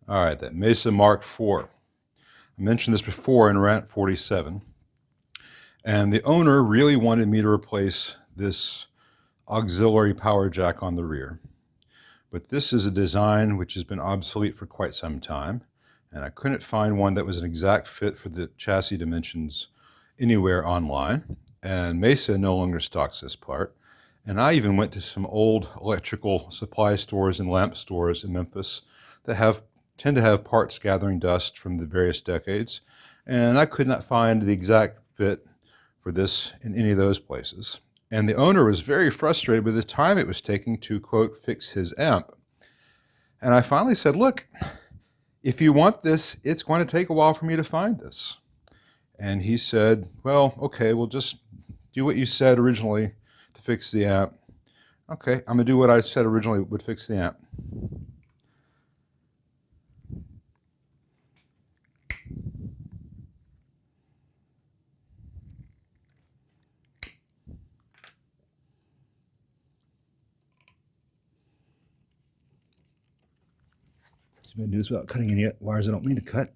All right, that Mesa Mark IV. I mentioned this before in rant 47. And the owner really wanted me to replace this auxiliary power jack on the rear. But this is a design which has been obsolete for quite some time, and I couldn't find one that was an exact fit for the chassis dimensions anywhere online. And Mesa no longer stocks this part. And I even went to some old electrical supply stores and lamp stores in Memphis that tend to have parts gathering dust from the various decades, and I could not find the exact fit for this in any of those places. And the owner was very frustrated with the time it was taking to, quote, fix his amp. And I finally said, look, if you want this, it's going to take a while for me to find this. And he said, well, okay, we'll just do what you said originally to fix the amp. Okay, I'm going to do what I said originally would fix the amp. I'm going to do this without cutting any wires I don't mean to cut.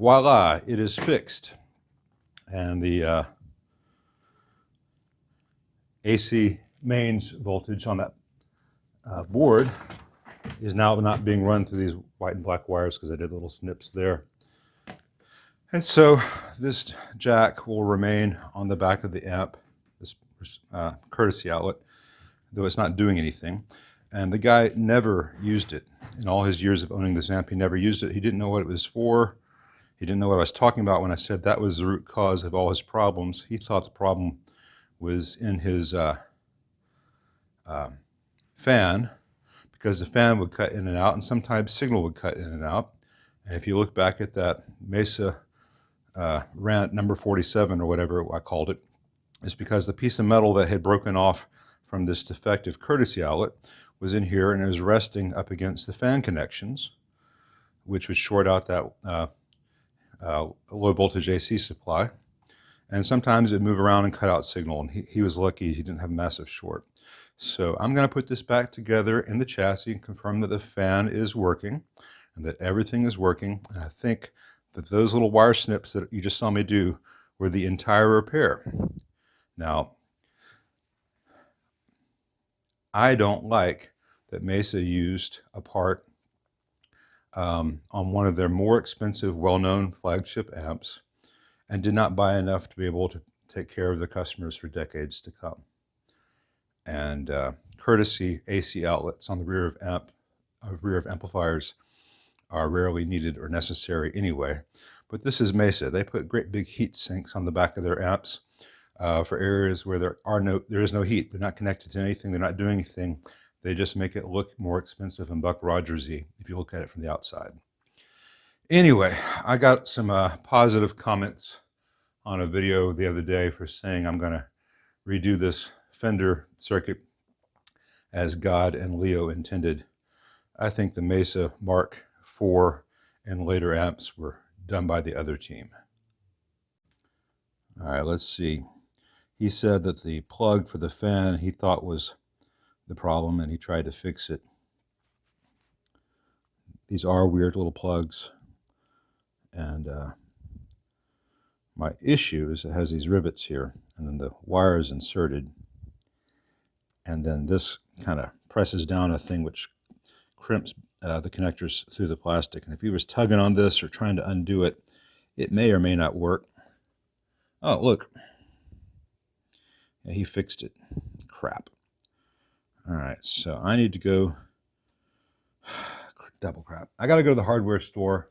Voila, it is fixed. And the AC mains voltage on that board is now not being run through these white and black wires because I did little snips there. And so this jack will remain on the back of the amp, this courtesy outlet, though it's not doing anything. And the guy never used it. In all his years of owning this amp, he never used it. He didn't know what it was for. He didn't know what I was talking about when I said that was the root cause of all his problems. He thought the problem was in his fan, because the fan would cut in and out, and sometimes signal would cut in and out. And if you look back at that Mesa rant number 47 or whatever I called it, it's because the piece of metal that had broken off from this defective courtesy outlet was in here, and it was resting up against the fan connections, which would short out that low voltage AC supply. And sometimes it'd move around and cut out signal, and he was lucky he didn't have a massive short. So I'm going to put this back together in the chassis and confirm that the fan is working and that everything is working. And I think that those little wire snips that you just saw me do were the entire repair. Now, I don't like that Mesa used a part on one of their more expensive, well-known flagship amps and did not buy enough to be able to take care of the customers for decades to come. And courtesy AC outlets on the rear of amplifiers are rarely needed or necessary anyway. But this is Mesa. They put great big heat sinks on the back of their amps for areas where there is no heat. They're not connected to anything. They're not doing anything. They just make it look more expensive and Buck Rogers-y if you look at it from the outside. Anyway, I got some positive comments on a video the other day for saying I'm going to redo this Fender circuit as God and Leo intended. I think the Mesa Mark IV and later amps were done by the other team. All right, let's see. He said that the plug for the fan he thought was the problem, and he tried to fix it. These are weird little plugs, and my issue is it has these rivets here, and then the wire is inserted, and then this kind of presses down a thing which crimps the connectors through the plastic. And if he was tugging on this or trying to undo it, it may or may not work. Oh, look. Yeah, he fixed it. Crap. All right, so I need to go, double crap. I got to go to the hardware store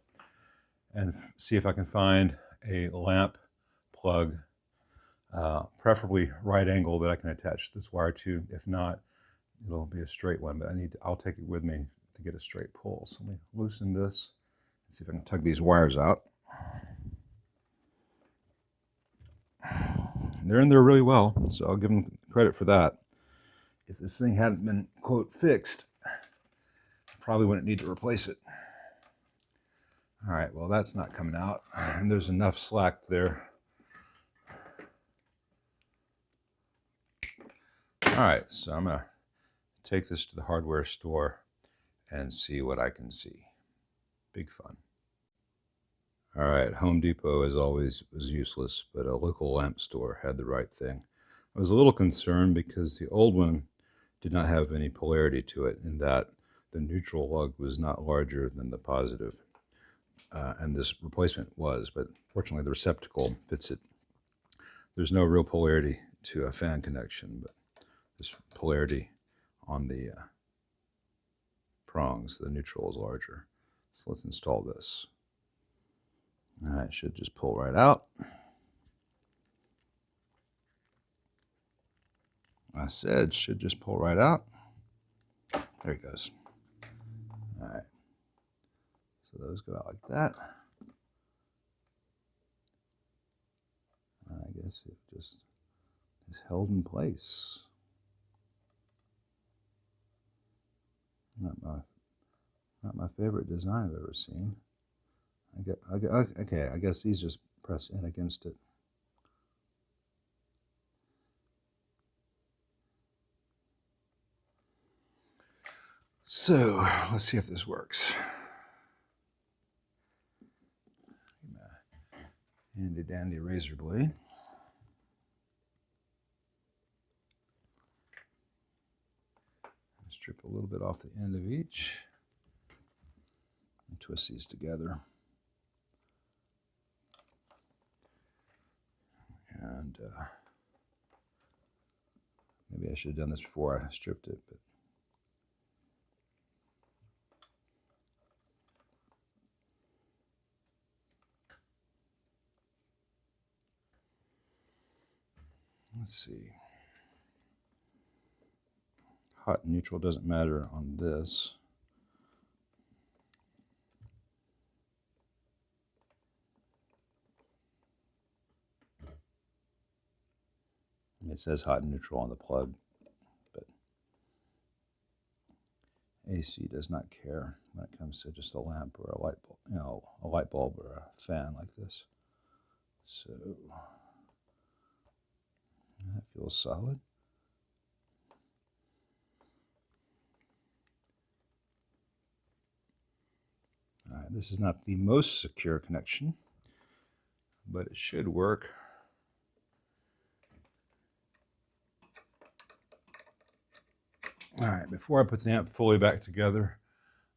and see if I can find a lamp plug, preferably right angle that I can attach this wire to. If not, it'll be a straight one, but I'll take it with me to get a straight pull. So let me loosen this and see if I can tug these wires out. They're in there really well, so I'll give them credit for that. If this thing hadn't been, quote, fixed, I probably wouldn't need to replace it. All right, well, that's not coming out, and there's enough slack there. All right, so I'm gonna take this to the hardware store and see what I can see. Big fun. All right, Home Depot, as always, was useless, but a local lamp store had the right thing. I was a little concerned because the old one did not have any polarity to it, in that the neutral lug was not larger than the positive. And this replacement was, but fortunately the receptacle fits it. There's no real polarity to a fan connection, but there's polarity on the prongs. The neutral is larger. So let's install this. All right, it should just pull right out. I said should just pull right out. There it goes. All right. So those go out like that. I guess it just is held in place. Not my favorite design I've ever seen. Okay, I guess these just press in against it. So let's see if this works. Handy dandy razor blade. Strip a little bit off the end of each and twist these together. And maybe I should have done this before I stripped it, but let's see. Hot and neutral doesn't matter on this. It says hot and neutral on the plug, but AC does not care when it comes to just a lamp or a light bulb, a light bulb or a fan like this. So that feels solid. All right, this is not the most secure connection, but it should work. All right, before I put the amp fully back together,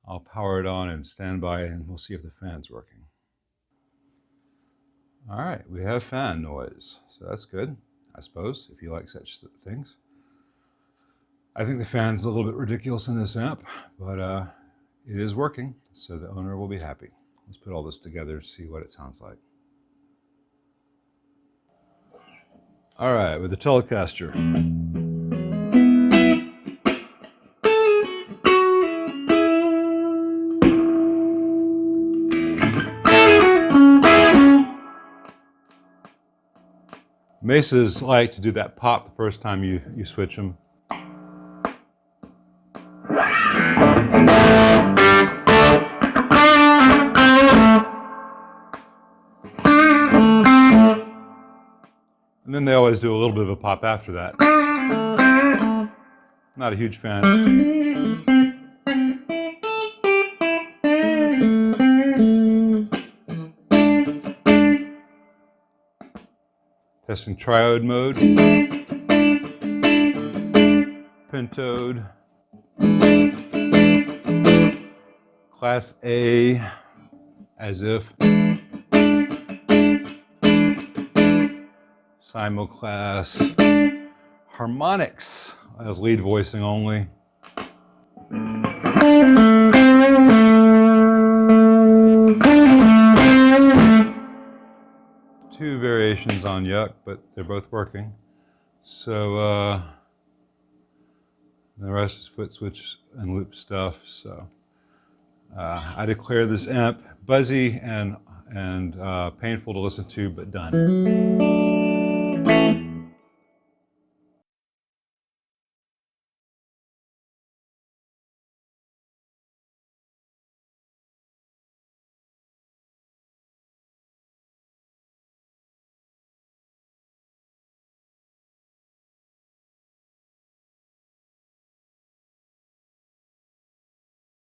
I'll power it on and stand by, and we'll see if the fan's working. All right, we have fan noise, so that's good, I suppose, if you like such things. I think the fan's a little bit ridiculous in this amp, but it is working, so the owner will be happy. Let's put all this together, see what it sounds like. All right, with the Telecaster. Mesas like to do that pop the first time you switch them. And then they always do a little bit of a pop after that. Not a huge fan. Testing triode mode. Pentode. Class A, as if. Simulclass. Harmonics as lead voicing only. Two very variations on yuck, but they're both working. So the rest is foot switch and loop stuff. So I declare this amp buzzy and painful to listen to, but done.